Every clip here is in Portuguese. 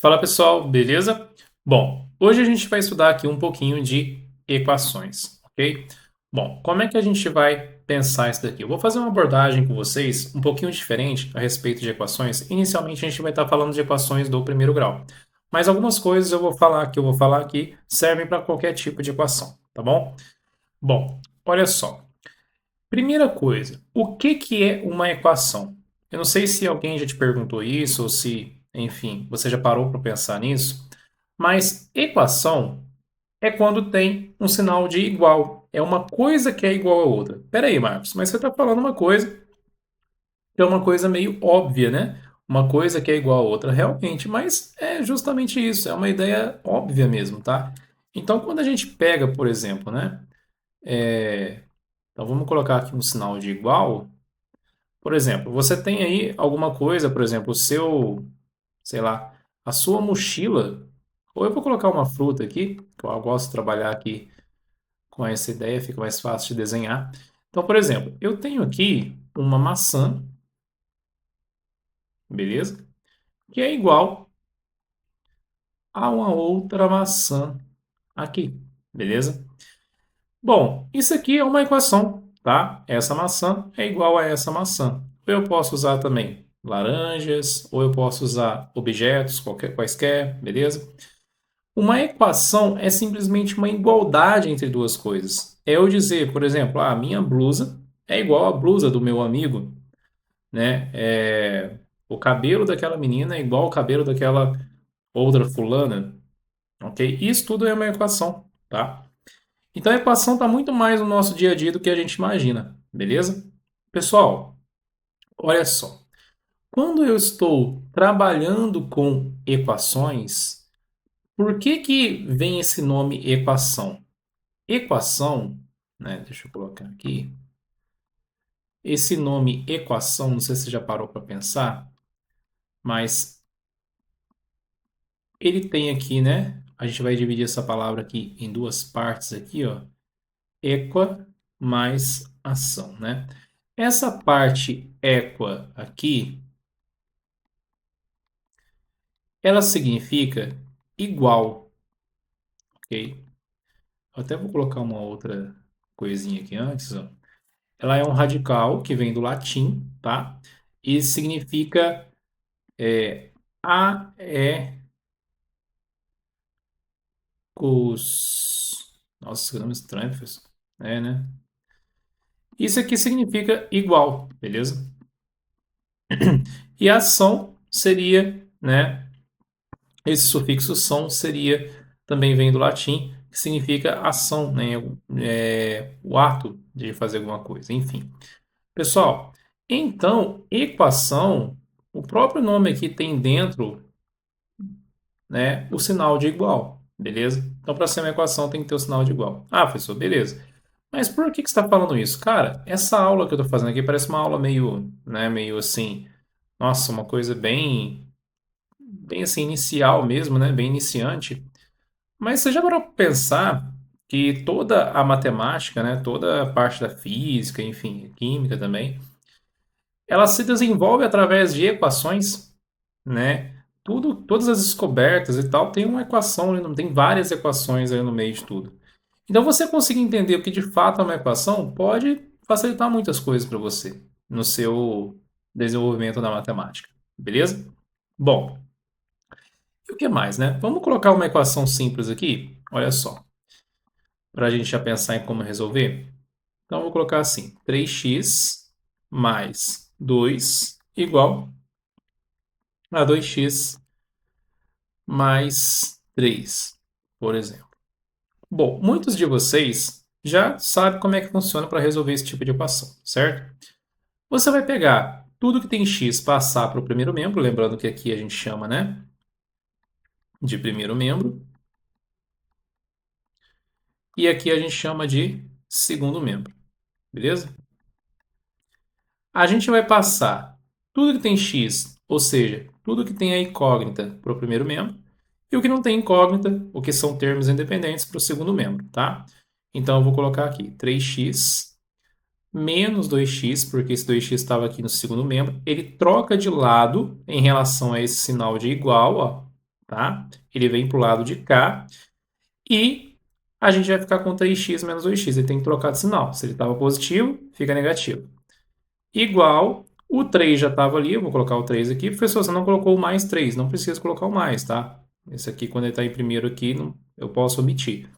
Fala pessoal, beleza? Bom, hoje a gente vai estudar aqui um pouquinho de equações, ok? Bom, como é que a gente vai pensar isso daqui? Eu vou fazer uma abordagem com vocês um pouquinho diferente a respeito de equações. Inicialmente a gente vai estar falando de equações do primeiro grau, mas algumas coisas eu vou falar aqui servem para qualquer tipo de equação, tá bom? Bom, olha só. Primeira coisa, o que que é uma equação? Eu não sei se alguém já te perguntou isso ou se, enfim, você já parou para pensar nisso, mas equação é quando tem um sinal de igual. É uma coisa que é igual a outra. Pera aí, Marcos, mas você está falando uma coisa que é uma coisa meio óbvia, né? Uma coisa que é igual a outra, realmente, mas é justamente isso, é uma ideia óbvia mesmo, tá? Então, quando a gente pega, por exemplo, né? Então, vamos colocar aqui um sinal de igual. Por exemplo, você tem aí alguma coisa, por exemplo, o seu, sei lá, a sua mochila, ou eu vou colocar uma fruta aqui, que eu gosto de trabalhar aqui com essa ideia, fica mais fácil de desenhar. Então, por exemplo, eu tenho aqui uma maçã, beleza? Que é igual a uma outra maçã aqui, beleza? Bom, isso aqui é uma equação, tá? Essa maçã é igual a essa maçã. Eu posso usar também laranjas, ou eu posso usar objetos quaisquer, beleza? Uma equação é simplesmente uma igualdade entre duas coisas. É eu dizer, por exemplo, a minha blusa é igual à blusa do meu amigo, né? O cabelo daquela menina é igual ao cabelo daquela outra fulana, ok? Isso tudo é uma equação, tá? Então a equação está muito mais no nosso dia a dia do que a gente imagina, beleza? Pessoal, olha só. Quando eu estou trabalhando com equações, por que que vem esse nome equação? Equação, né? Deixa eu colocar aqui. Esse nome equação, não sei se você já parou para pensar, mas ele tem aqui, né? A gente vai dividir essa palavra aqui em duas partes aqui, ó. Equa mais ação, né? Essa parte equa aqui, ela significa igual, ok? Eu até vou colocar uma outra coisinha aqui antes, ó. Ela é um radical que vem do latim, tá? E significa a, e, cos. Nossa, que nome estranho, professor. É, né? Isso aqui significa igual, beleza? E ação seria, né? Esse sufixo são seria, também vem do latim, que significa ação, né? O ato de fazer alguma coisa, enfim. Pessoal, então, equação, o próprio nome aqui tem dentro, né, o sinal de igual, beleza? Então, para ser uma equação, tem que ter o sinal de igual. Ah, professor, beleza. Mas por que que você está falando isso? Cara, essa aula que eu estou fazendo aqui parece uma aula meio, né, meio assim, nossa, uma coisa bem assim, inicial mesmo, né, bem iniciante. Mas você já parou para pensar que toda a matemática, né, toda a parte da física, enfim, química também, ela se desenvolve através de equações, né? Tudo, todas as descobertas e tal tem uma equação, tem várias equações aí no meio de tudo. Então você conseguir entender o que de fato é uma equação pode facilitar muitas coisas para você no seu desenvolvimento da matemática, beleza? Bom, e o que mais, né? Vamos colocar uma equação simples aqui, olha só, para a gente já pensar em como resolver. Então eu vou colocar assim, 3x mais 2 igual a 2x mais 3, por exemplo. Bom, muitos de vocês já sabem como é que funciona para resolver esse tipo de equação, certo? Você vai pegar tudo que tem x, passar para o primeiro membro, lembrando que aqui a gente chama, né, de primeiro membro, e aqui a gente chama de segundo membro, beleza? A gente vai passar tudo que tem x, ou seja, tudo que tem a incógnita para o primeiro membro, e o que não tem incógnita, o que são termos independentes, para o segundo membro, tá? Então eu vou colocar aqui 3x menos 2x, porque esse 2x estava aqui no segundo membro, ele troca de lado em relação a esse sinal de igual, ó, tá? Ele vem para o lado de cá e a gente vai ficar com 3x menos 2x. Ele tem que trocar de sinal. Se ele estava positivo, fica negativo. Igual, o 3 já estava ali, eu vou colocar o 3 aqui. Professor, você não colocou o mais 3, não precisa colocar o mais, tá? Esse aqui, quando ele está em primeiro aqui, eu posso omitir.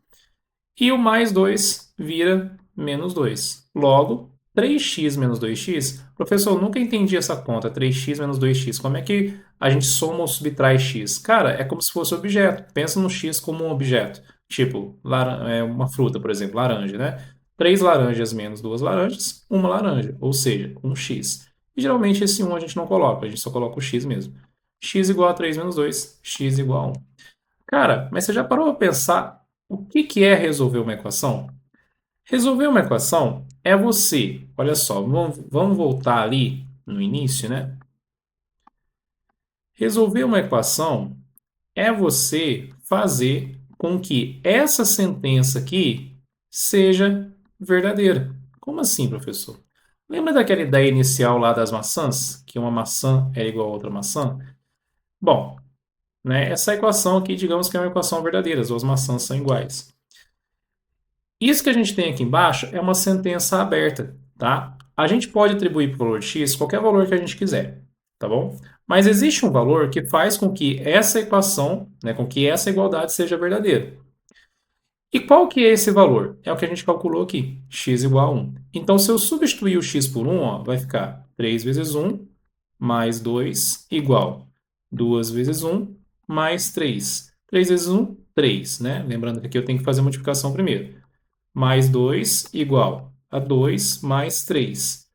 E o mais 2 vira menos 2. Logo, 3x menos 2x. Professor, eu nunca entendi essa conta, 3x menos 2x. Como é que a gente soma ou subtrai x? Cara, é como se fosse objeto. Pensa no x como um objeto. Tipo, uma fruta, por exemplo, laranja, né? 3 laranjas menos 2 laranjas, uma laranja, ou seja, um x. E geralmente esse 1 a gente não coloca, a gente só coloca o x mesmo. X igual a 3 menos 2, x igual a 1. Cara, mas você já parou para pensar o que que é resolver uma equação? Resolver uma equação é você, olha só, vamos voltar ali no início, né? Resolver uma equação é você fazer com que essa sentença aqui seja verdadeira. Como assim, professor? Lembra daquela ideia inicial lá das maçãs? Que uma maçã é igual a outra maçã? Bom, né, essa equação aqui, digamos que é uma equação verdadeira, as duas maçãs são iguais. Isso que a gente tem aqui embaixo é uma sentença aberta, tá? A gente pode atribuir para o valor de x qualquer valor que a gente quiser, tá bom? Mas existe um valor que faz com que essa equação, né, com que essa igualdade seja verdadeira. E qual que é esse valor? É o que a gente calculou aqui, x igual a 1. Então, se eu substituir o x por 1, ó, vai ficar 3 vezes 1 mais 2 igual 2 vezes 1 mais 3. 3 vezes 1, 3, né? Lembrando que aqui eu tenho que fazer a multiplicação primeiro. Mais 2 igual a 2 mais 3.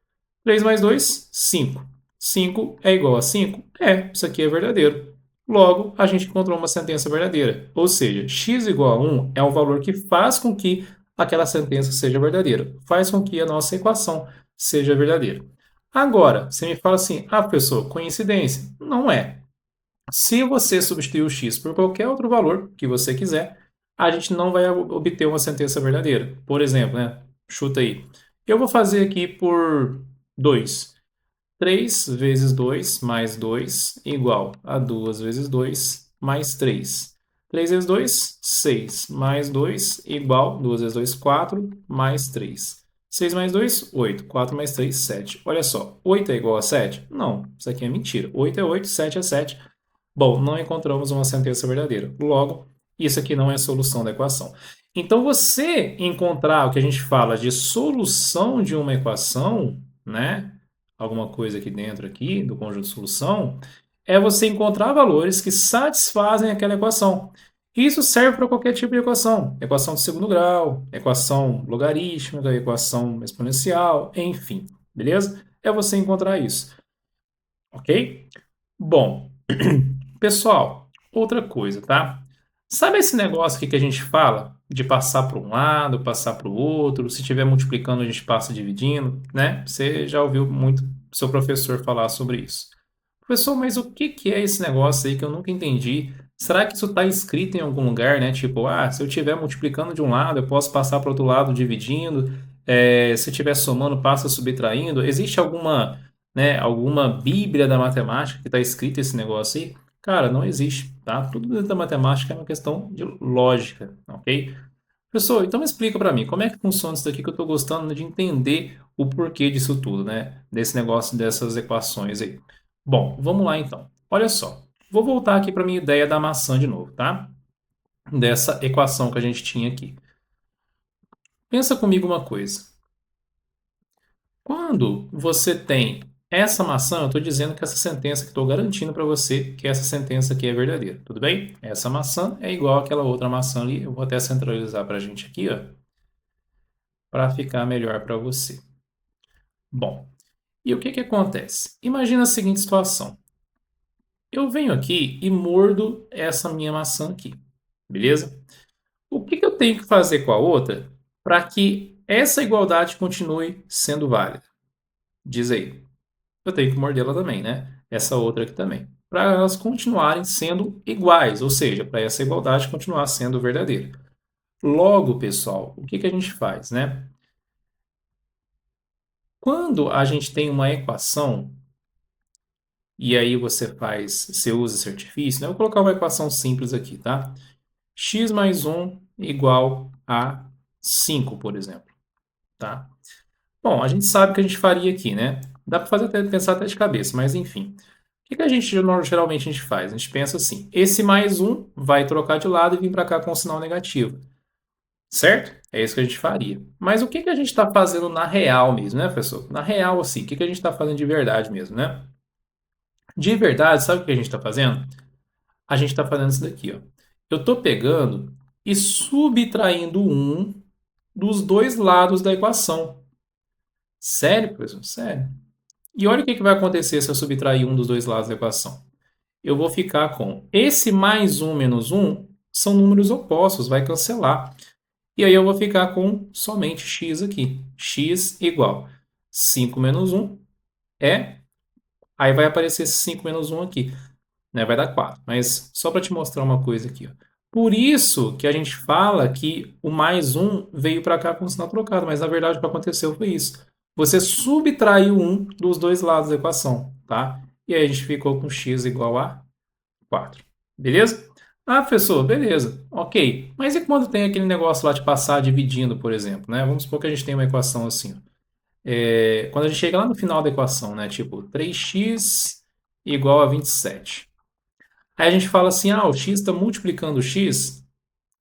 3 mais 2, 5. 5 é igual a 5? É, isso aqui é verdadeiro. Logo, a gente encontrou uma sentença verdadeira. Ou seja, x igual a 1 é o valor que faz com que aquela sentença seja verdadeira. Faz com que a nossa equação seja verdadeira. Agora, você me fala assim, ah, professor, coincidência. Não é. Se você substituir o x por qualquer outro valor que você quiser, a gente não vai obter uma sentença verdadeira. Por exemplo, né? Chuta aí. Eu vou fazer aqui por 2. 3 vezes 2 mais 2 igual a 2 vezes 2 mais 3. 3 vezes 2, 6. Mais 2 igual, 2 vezes 2, 4, mais 3. 6 mais 2, 8. 4 mais 3, 7. Olha só, 8 é igual a 7? Não, isso aqui é mentira. 8 é 8, 7 é 7. Bom, não encontramos uma sentença verdadeira. Logo, isso aqui não é a solução da equação. Então, você encontrar o que a gente fala de solução de uma equação, né? Alguma coisa aqui dentro aqui do conjunto de solução, é você encontrar valores que satisfazem aquela equação. Isso serve para qualquer tipo de equação. Equação de segundo grau, equação logarítmica, equação exponencial, enfim. Beleza? É você encontrar isso. Ok? Bom, pessoal, outra coisa, tá? Sabe esse negócio aqui que a gente fala de passar para um lado, passar para o outro? Se estiver multiplicando, a gente passa dividindo, né? Você já ouviu muito seu professor falar sobre isso. Professor, mas o que que é esse negócio aí que eu nunca entendi? Será que isso está escrito em algum lugar, né? Tipo, ah, se eu estiver multiplicando de um lado, eu posso passar para o outro lado dividindo. Se eu estiver somando, passa subtraindo. Existe alguma, né, alguma Bíblia da matemática que está escrito esse negócio aí? Cara, não existe, tá? Tudo dentro da matemática é uma questão de lógica, ok? Professor, então me explica para mim, como é que funciona isso daqui que eu estou gostando de entender o porquê disso tudo, né? Desse negócio, dessas equações aí. Bom, vamos lá então. Olha só, vou voltar aqui para minha ideia da maçã de novo, tá? Dessa equação que a gente tinha aqui. Pensa comigo uma coisa. Quando você tem essa maçã, eu estou dizendo que essa sentença que estou garantindo para você que essa sentença aqui é verdadeira, tudo bem? Essa maçã é igual àquela outra maçã ali. Eu vou até centralizar para a gente aqui, ó, para ficar melhor para você. Bom, e o que que acontece? Imagina a seguinte situação. Eu venho aqui e mordo essa minha maçã aqui, beleza? O que que eu tenho que fazer com a outra para que essa igualdade continue sendo válida? Diz aí. Eu tenho que mordê-la também, né? Essa outra aqui também. Para elas continuarem sendo iguais, ou seja, para essa igualdade continuar sendo verdadeira. Logo, pessoal, o que que a gente faz, né? Quando a gente tem uma equação, e aí você usa esse artifício, né? Eu vou colocar uma equação simples aqui, tá? X mais 1 igual a 5, por exemplo, tá? Bom, a gente sabe o que a gente faria aqui, né? Dá para fazer pensar até de cabeça, mas enfim. O que a gente geralmente a gente faz? A gente pensa assim: esse mais um vai trocar de lado e vir para cá com o sinal negativo, certo? É isso que a gente faria. Mas o que a gente está fazendo na real mesmo, né, professor? Na real, assim, o que a gente está fazendo de verdade mesmo, né? De verdade, sabe o que a gente está fazendo? A gente está fazendo isso daqui, ó. Eu estou pegando e subtraindo um dos dois lados da equação. Sério, professor? Sério. E olha o que vai acontecer se eu subtrair um dos dois lados da equação. Eu vou ficar com esse mais um menos um são números opostos, vai cancelar. E aí eu vou ficar com somente x aqui. X igual 5 menos um é... Aí vai aparecer esse 5 menos um aqui, né? Vai dar 4. Mas só para te mostrar uma coisa aqui, ó. Por isso que a gente fala que o mais um veio para cá com o sinal trocado, mas na verdade o que aconteceu foi isso. Você subtraiu um dos dois lados da equação, tá? E aí a gente ficou com x igual a 4. Beleza? Ah, professor, beleza. Ok. Mas e quando tem aquele negócio lá de passar dividindo, por exemplo, né? Vamos supor que a gente tem uma equação assim, ó. Quando a gente chega lá no final da equação, né? Tipo, 3x igual a 27. Aí a gente fala assim, o x está multiplicando o x,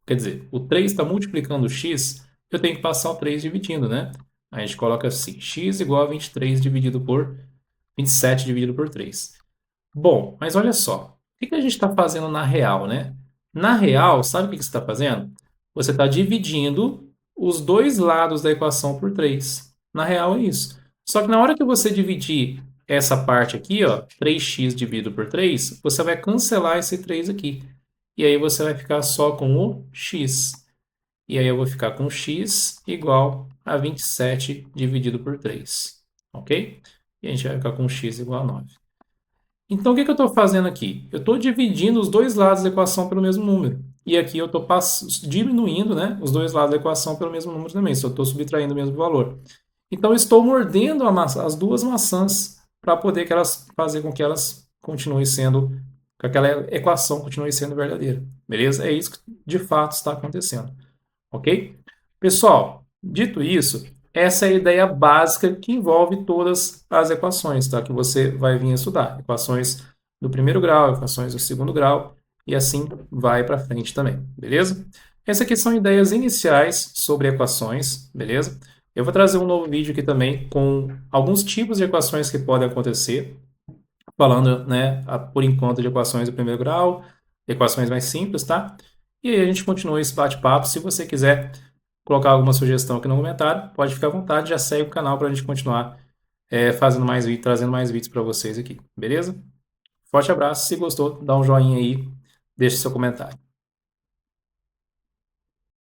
quer dizer, o 3 está multiplicando o x, eu tenho que passar o 3 dividindo, né? Aí a gente coloca assim, x igual a 23 dividido por 27 dividido por 3. Bom, mas olha só, o que a gente está fazendo na real, né? Na real, sabe o que você está fazendo? Você está dividindo os dois lados da equação por 3. Na real é isso. Só que na hora que você dividir essa parte aqui, ó, 3x dividido por 3, você vai cancelar esse 3 aqui. E aí você vai ficar só com o x. E aí eu vou ficar com x igual a 27 dividido por 3. Ok? E a gente vai ficar com x igual a 9. Então, o que eu estou fazendo aqui? Eu estou dividindo os dois lados da equação pelo mesmo número. E aqui eu estou diminuindo, né, os dois lados da equação pelo mesmo número também, só estou subtraindo o mesmo valor. Então, eu estou mordendo as duas maçãs para poder fazer com que elas continuem sendo, que aquela equação continue sendo verdadeira. Beleza? É isso que de fato está acontecendo. Ok? Pessoal, dito isso, essa é a ideia básica que envolve todas as equações, tá? Que você vai vir estudar. Equações do primeiro grau, equações do segundo grau, e assim vai para frente também, beleza? Essas aqui são ideias iniciais sobre equações, beleza? Eu vou trazer um novo vídeo aqui também com alguns tipos de equações que podem acontecer, falando, né, por enquanto, de equações do primeiro grau, equações mais simples, tá? E aí a gente continua esse bate-papo. Se você quiser colocar alguma sugestão aqui no comentário, pode ficar à vontade, já segue o canal para a gente continuar fazendo mais vídeos, trazendo mais vídeos para vocês aqui, beleza? Forte abraço, se gostou, dá um joinha aí, deixe seu comentário.